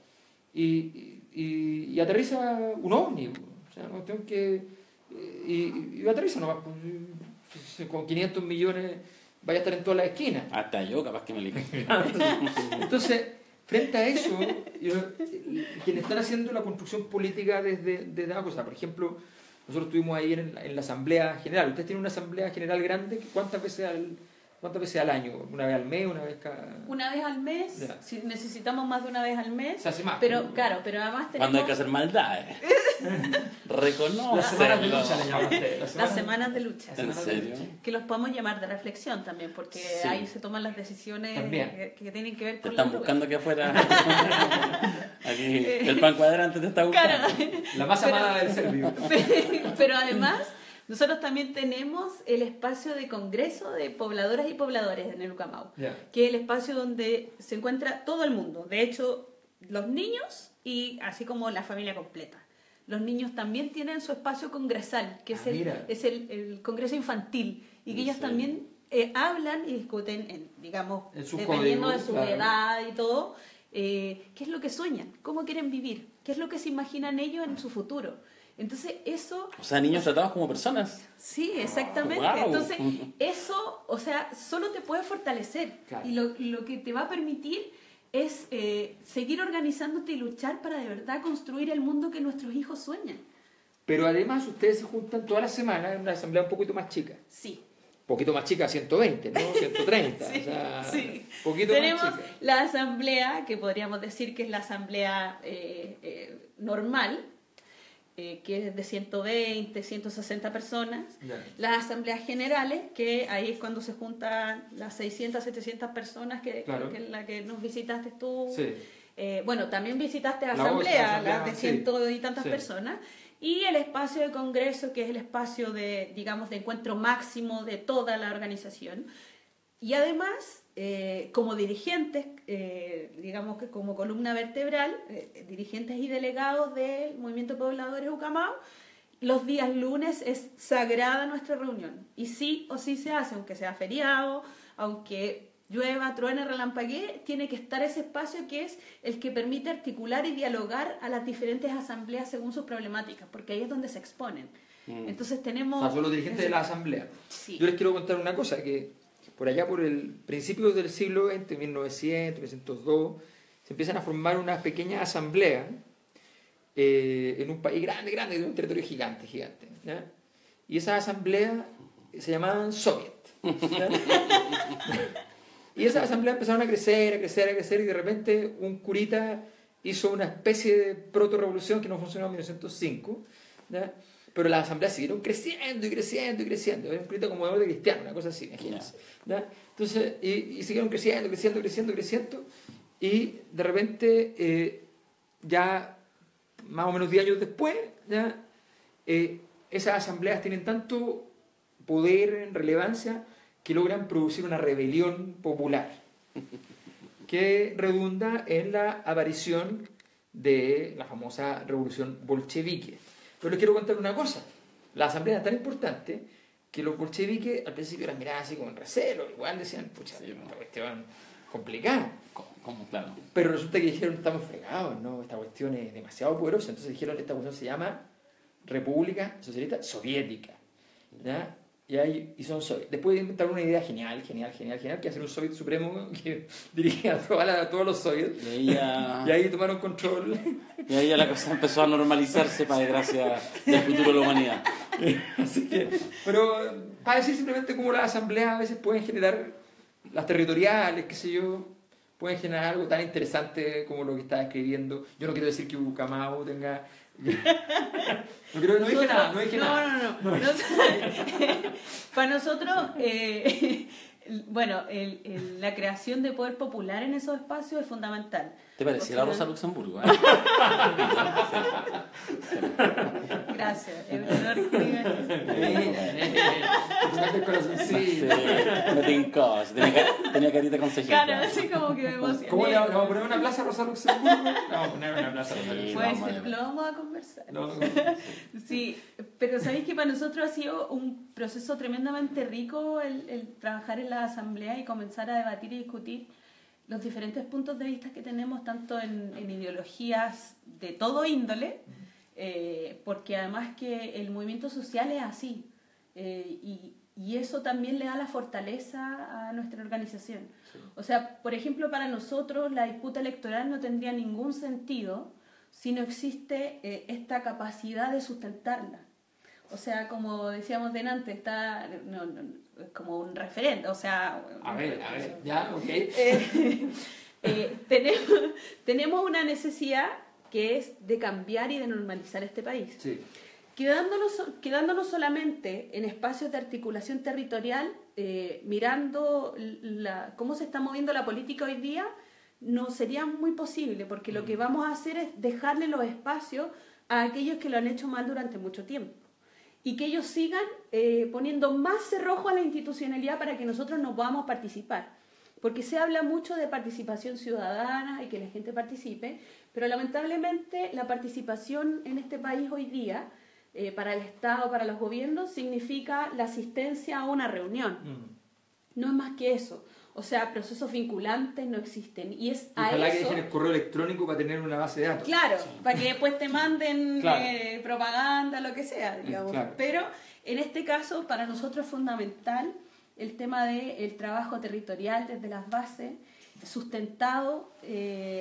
Y aterriza un ovni, o sea, no tengo que... Y aterriza nomás, pues, con 500 millones vaya a estar en todas las esquinas. Hasta yo capaz que me elijo. Entonces, frente a eso, quienes están haciendo la construcción política desde la cosa, por ejemplo, nosotros estuvimos ahí en la Asamblea General. ¿Ustedes tienen una Asamblea General grande? ¿Cuántas veces al año? ¿Una vez al mes? ¿Una vez cada...? Una vez al mes. Si necesitamos más de una vez al mes. Se hace más. Pero, claro, pero además tenemos... Cuando hay que hacer maldades. Reconoce. Las semanas de lucha le llamaste. Las semanas de lucha. ¿En serio? Que los podemos llamar de reflexión también, porque sí, ahí se toman las decisiones que tienen que ver con... Te están buscando aquí afuera. Aquí el pan cuadrante te está buscando. Claro. La más amada del servicio. Pero además, nosotros también tenemos el espacio de congreso de pobladoras y pobladores en el Ucamau, que es el espacio donde se encuentra todo el mundo. De hecho, los niños y así como la familia completa. Los niños también tienen su espacio congresal, que es el congreso infantil, y que ellos también hablan y discuten, dependiendo de su edad y todo, qué es lo que sueñan, cómo quieren vivir, qué es lo que se imaginan ellos en su futuro. Entonces eso... O sea, niños tratados como personas. Sí, exactamente. Wow. Entonces eso, o sea, solo te puede fortalecer. Claro. Y lo que te va a permitir es seguir organizándote y luchar para de verdad construir el mundo que nuestros hijos sueñan. Pero además ustedes se juntan toda la semana en una asamblea un poquito más chica. Sí. Un poquito más chica, 120, ¿no? 130. Sí, o sea, sí. Poquito Tenemos más chica. la asamblea, que podríamos decir que es la asamblea normal, que es de 120, 160 personas. Ya. Las asambleas generales, que ahí es cuando se juntan las 600, 700 personas Claro. que la que nos visitaste tú. Sí. Bueno, también visitaste La asamblea, asamblea, las de sí. 100 y tantas Sí. personas. Y el espacio de congreso, que es el espacio de, digamos, de encuentro máximo de toda la organización. Y además, como dirigentes, digamos que como columna vertebral, dirigentes y delegados del Movimiento de Pobladores Ucamau, los días lunes es sagrada nuestra reunión. Y sí o sí se hace, aunque sea feriado, aunque llueva, truene, relampaguee, tiene que estar ese espacio que es el que permite articular y dialogar a las diferentes asambleas según sus problemáticas, porque ahí es donde se exponen. Entonces tenemos... O sea, son los dirigentes de la asamblea. Sí. Yo les quiero contar una cosa, que por allá por el principio del siglo XX, 1900, 1902, se empiezan a formar unas pequeñas asambleas en un país grande, en un territorio gigante. ¿Ya? Y esas asambleas se llamaban Soviet. ¿Ya? Y esas asambleas empezaron a crecer, y de repente un curita hizo una especie de proto-revolución que no funcionó en 1905, ¿ya? Pero las asambleas siguieron creciendo y creciendo. Era un curita como de cristiano, una cosa así, imagínense. ¿Ya? Entonces, y siguieron creciendo, y de repente, ya más o menos 10 años después, ¿ya? Esas asambleas tienen tanto poder, relevancia, que logran producir una rebelión popular que redunda en la aparición de la famosa revolución bolchevique. Pero les quiero contar una cosa. La asamblea era tan importante que los bolcheviques al principio eran mirados así con recelo, igual decían, pucha, esta cuestión complicada. ¿Cómo? Claro. Pero resulta que dijeron, estamos fregados, ¿no? Esta cuestión es demasiado poderosa. Entonces dijeron, esta cuestión se llama República Socialista Soviética, ¿ya? Y son soviets. Después inventaron una idea genial, que hacer un soviet supremo que dirigía a todos los soviets. Y ahí tomaron control. Y ahí ya la cosa empezó a normalizarse para desgracia del futuro de la humanidad. Así que, pero para decir simplemente cómo las asambleas a veces pueden generar, las territoriales, qué sé yo, pueden generar algo tan interesante como lo que estaba escribiendo. Yo no quiero decir que Ucamau tenga... No dije nada. No. Para nosotros, bueno, la creación de poder popular en esos espacios es fundamental. ¿Te parecía la Rosa Luxemburgo? Gracias. Me tincó, tenía carita consejera. Claro, así como que me emocioné. ¿Cómo le vamos a poner una plaza a Rosa Luxemburgo? Le vamos a poner una plaza a Rosa Luxemburgo. Pues lo vamos a conversar. No. Sí, pero sabéis que para nosotros ha sido un proceso tremendamente rico el trabajar en la asamblea y comenzar a debatir y discutir los diferentes puntos de vista que tenemos, tanto en ideologías de todo índole, porque además que el movimiento social es así, y eso también le da la fortaleza a nuestra organización. Sí. O sea, por ejemplo, para nosotros la disputa electoral no tendría ningún sentido si no existe esta capacidad de sustentarla. O sea, como decíamos delante, está como un referente, o sea... A ver, ya, ok. Tenemos una necesidad que es de cambiar y de normalizar este país. Sí. Quedándonos solamente en espacios de articulación territorial, mirando cómo se está moviendo la política hoy día, no sería muy posible, porque lo que vamos a hacer es dejarle los espacios a aquellos que lo han hecho mal durante mucho tiempo. Y que ellos sigan poniendo más cerrojo a la institucionalidad para que nosotros no podamos participar. Porque se habla mucho de participación ciudadana y que la gente participe, pero lamentablemente la participación en este país hoy día, para el Estado, para los gobiernos, significa la asistencia a una reunión. No es más que eso. O sea, procesos vinculantes no existen. Y es ojalá a que eso... dejen el correo electrónico para tener una base de datos. Claro, para que después te manden claro. Propaganda, lo que sea, digamos. Claro. Pero en este caso, para nosotros es fundamental el tema del trabajo territorial desde las bases sustentado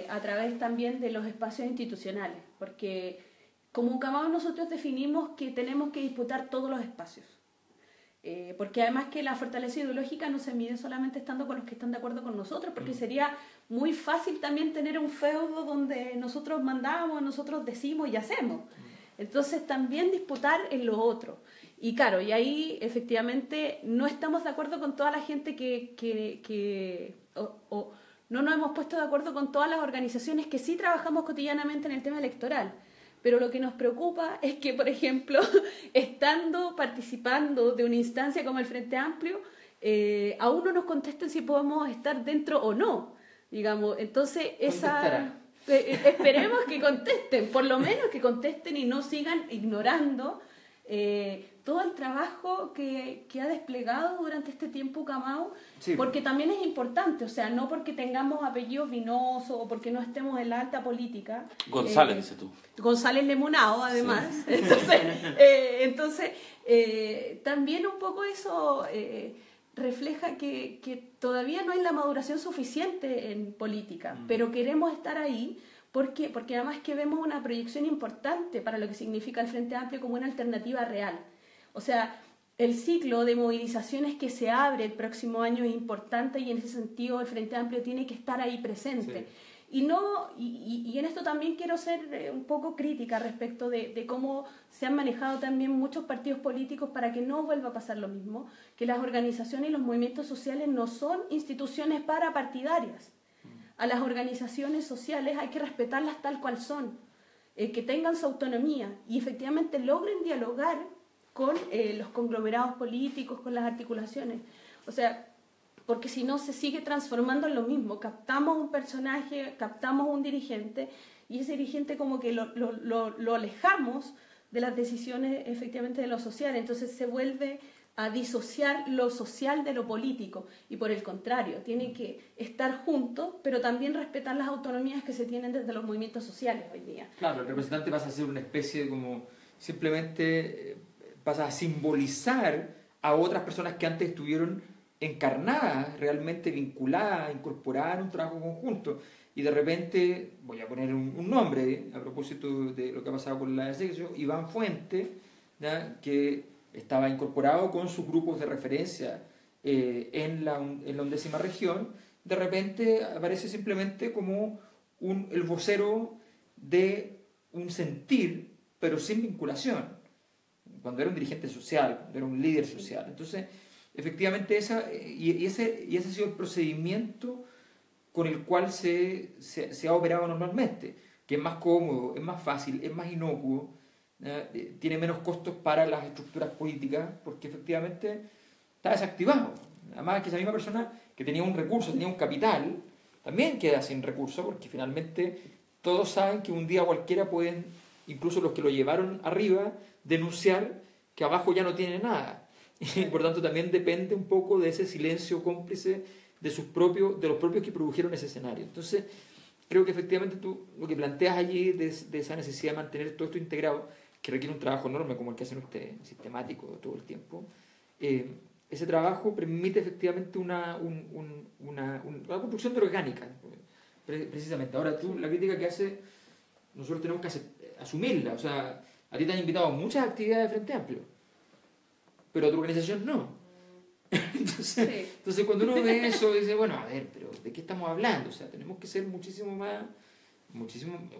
a través también de los espacios institucionales, porque como Ucamau nosotros definimos que tenemos que disputar todos los espacios, porque además que la fortaleza ideológica no se mide solamente estando con los que están de acuerdo con nosotros, porque sería muy fácil también tener un feudo donde nosotros mandamos, nosotros decimos y hacemos. Entonces también disputar en lo otro. Y claro, y ahí efectivamente no estamos de acuerdo con toda la gente o no nos hemos puesto de acuerdo con todas las organizaciones que sí trabajamos cotidianamente en el tema electoral. Pero lo que nos preocupa es que, por ejemplo, participando de una instancia como el Frente Amplio, aún no nos contesten si podemos estar dentro o no, digamos. Entonces, esperemos que contesten, por lo menos que contesten y no sigan ignorando todo el trabajo que ha desplegado durante este tiempo Ucamau, sí. Porque también es importante, o sea, no porque tengamos apellidos vinosos o porque no estemos en la alta política. González, dices tú. González Lemonado, además. Sí. Entonces también un poco eso refleja que todavía no hay la maduración suficiente en política, pero queremos estar ahí. ¿Por qué? Porque además que vemos una proyección importante para lo que significa el Frente Amplio como una alternativa real. O sea, el ciclo de movilizaciones que se abre el próximo año es importante y en ese sentido el Frente Amplio tiene que estar ahí presente. Sí. Y en esto también quiero ser un poco crítica respecto de cómo se han manejado también muchos partidos políticos para que no vuelva a pasar lo mismo, que las organizaciones y los movimientos sociales no son instituciones parapartidarias. A las organizaciones sociales hay que respetarlas tal cual son, que tengan su autonomía y efectivamente logren dialogar con los conglomerados políticos, con las articulaciones. O sea, porque si no se sigue transformando en lo mismo. Captamos un personaje, captamos un dirigente y ese dirigente como que lo alejamos de las decisiones efectivamente de lo social. Entonces se vuelve a disociar lo social de lo político y por el contrario, tienen que estar juntos, pero también respetar las autonomías que se tienen desde los movimientos sociales hoy día. Claro, el representante pasa a ser una especie de como, simplemente pasa a simbolizar a otras personas que antes estuvieron encarnadas, realmente vinculadas, incorporadas en un trabajo conjunto. Y de repente, voy a poner un nombre, a propósito de lo que ha pasado con la de sexo, Iván Fuente, ¿ya? Que estaba incorporado con sus grupos de referencia en la 11ª región, de repente aparece simplemente como el vocero de un sentir, pero sin vinculación, cuando era un dirigente social, cuando era un líder social. Entonces, efectivamente, ese ha sido el procedimiento con el cual se ha operado normalmente, que es más cómodo, es más fácil, es más inocuo, tiene menos costos para las estructuras políticas porque efectivamente está desactivado. Además que esa misma persona que tenía un recurso, tenía un capital, también queda sin recurso porque finalmente todos saben que un día cualquiera pueden, incluso los que lo llevaron arriba, denunciar que abajo ya no tiene nada. Y por tanto también depende un poco de ese silencio cómplice de los propios que produjeron ese escenario. Entonces creo que efectivamente tú lo que planteas allí de esa necesidad de mantener todo esto integrado, que requiere un trabajo enorme como el que hacen ustedes, sistemático todo el tiempo, ese trabajo permite efectivamente una construcción de orgánica, precisamente. Ahora tú, la crítica que hace, nosotros tenemos que asumirla. O sea, a ti te han invitado a muchas actividades de Frente Amplio, pero a tu organización no. Entonces cuando uno ve eso, dice, bueno, a ver, pero ¿de qué estamos hablando? O sea, tenemos que ser muchísimo,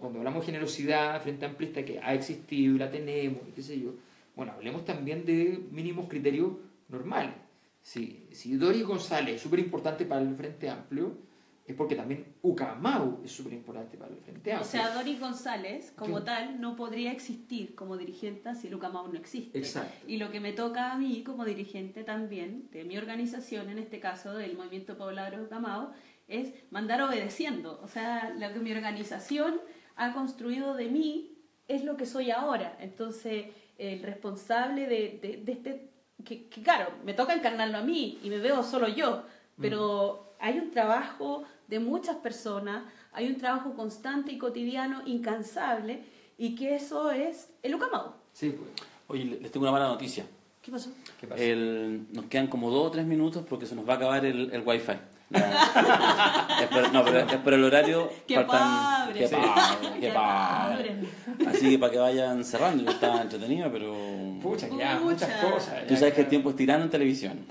cuando hablamos de generosidad Frente Amplista, que ha existido y la tenemos, y qué sé yo, bueno, hablemos también de mínimos criterios normales. Si Doris González es súper importante para el Frente Amplio, es porque también Ucamau es súper importante para el Frente Amplio. O sea, Doris González, como tal, no podría existir como dirigente si el Ucamau no existe. Exacto. Y lo que me toca a mí como dirigente también, de mi organización, en este caso del Movimiento Pobladores Ucamau, es mandar obedeciendo. O sea, lo que mi organización ha construido de mí es lo que soy ahora. Entonces, el responsable de este... Que claro, me toca encarnarlo a mí y me veo solo yo, pero hay un trabajo de muchas personas, hay un trabajo constante y cotidiano, incansable, y que eso es el Ucamau. Sí, pues. Oye, les tengo una mala noticia. ¿Qué pasó? ¿Qué pasó? Nos quedan como 2 o 3 minutos porque se nos va a acabar el wifi. Es por el horario. ¡Qué faltan... pobre! ¡Qué Sí. pobre! ¡Qué ¡Qué pobre! Así que para que vayan cerrando, yo estaba entretenido, pero... Pucha, que ya, muchas Pucha. cosas. Tú ya, sabes que el ya. tiempo es tirano en televisión.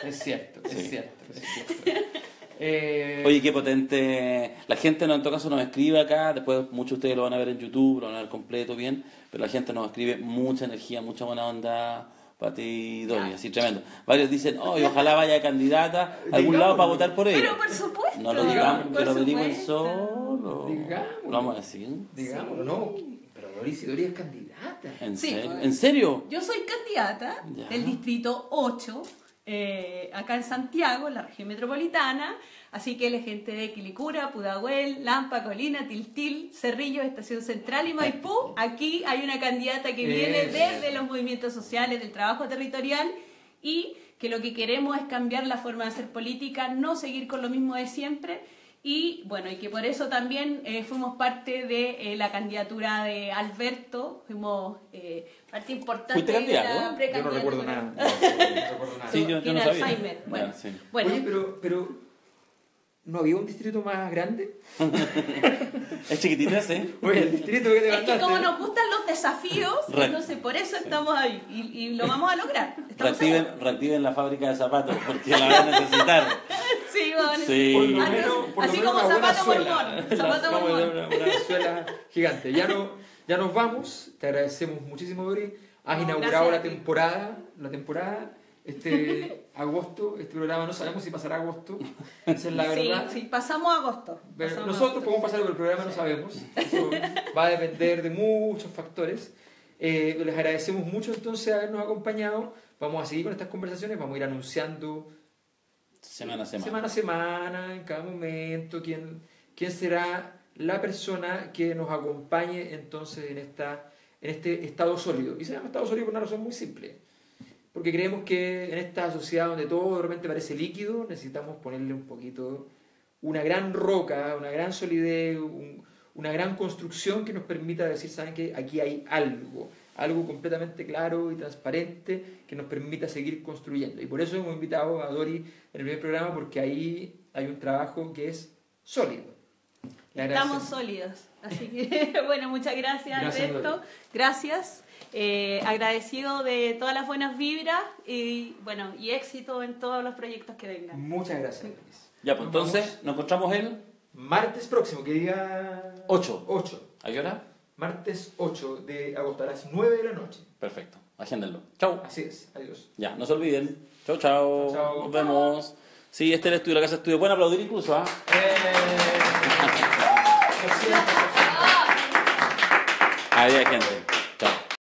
Es cierto, Sí. es cierto. Es cierto. Oye, qué potente. La gente en todo caso nos escribe acá, después muchos de ustedes lo van a ver en YouTube, lo van a ver completo bien, pero la gente nos escribe mucha energía, mucha buena onda para ti, Dori, Ya. así tremendo. Varios dicen, oh, y ojalá vaya candidata a algún Digámoslo. lado para votar por ella. Pero por supuesto. No lo digamos, por que lo averigüen supuesto. solo. Digámoslo. Lo vamos a decir. Digámoslo, no. Pero Dori es candidata. ¿En Sí, serio? pues. ¿En serio? Yo soy candidata Ya. del distrito 8, acá en Santiago, en la región metropolitana. Así que la gente de Quilicura, Pudahuel, Lampa, Colina, Tiltil, Cerrillo, Estación Central y Maipú, aquí hay una candidata que viene desde los movimientos sociales, del trabajo territorial, y que lo que queremos es cambiar la forma de hacer política, no seguir con lo mismo de siempre. Y bueno, y que por eso también fuimos parte de la candidatura de Alberto, fuimos parte importante ¿Fuiste de la candidato? Yo precandidatura. no recuerdo nada. No recuerdo nada. Sí, yo no Tiene sabía. Alzheimer. Bueno, Ya, sí. bueno. Oye, pero ¿no había un distrito más grande? Es chiquitito ese. Oye, el distrito que te es que mandaste. como nos gustan los desafíos, Re- entonces por eso estamos ahí y lo vamos a lograr. ¿Estamos Reactiven la fábrica de zapatos porque la van a necesitar. Sí, vamos a Sí. Por lo Ah, menos, por así lo menos como una buena zapato suela. mormón. Zapato mormón. Una suela gigante. Ya nos vamos. Te agradecemos muchísimo, Dori. Has No, inaugurado gracias la a ti. temporada. Este agosto, este programa no sabemos si pasará agosto. Esa es la verdad. Sí, pasamos a agosto. Pero Pasamos a nosotros agosto. podemos pasar, pero el programa no sabemos. Eso va a depender de muchos factores. Les agradecemos mucho entonces habernos acompañado. Vamos a seguir con estas conversaciones, vamos a ir anunciando Semana a semana. semana a semana, en cada momento, quién será la persona que nos acompañe entonces en este estado sólido. Y se llama estado sólido por una razón muy simple. Porque creemos que en esta sociedad donde todo de repente parece líquido, necesitamos ponerle un poquito, una gran roca, una gran solidez, una gran construcción que nos permita decir, ¿saben qué? Aquí hay algo completamente claro y transparente que nos permita seguir construyendo. Y por eso hemos invitado a Dori en el primer programa, porque ahí hay un trabajo que es sólido. Le Estamos agradecemos. sólidos. Así que, bueno, muchas gracias, Gracias, Alberto. Dori. Gracias. Agradecido de todas las buenas vibras y, bueno, y éxito en todos los proyectos que vengan. Muchas gracias, Luis. Ya, pues Nos entonces vemos nos encontramos el martes próximo, que diga 8. 8. ¿A qué hora? Martes 8 de agosto a las 9 de la noche. Perfecto. Agéndenlo. Chau. Así es. Adiós. Ya, no se olviden. Chau, chau. Chau, chau. Nos vemos. Sí, este es el estudio, la casa estudio. Pueden aplaudir incluso, ¿ah? Lo siento. Ahí hay gente.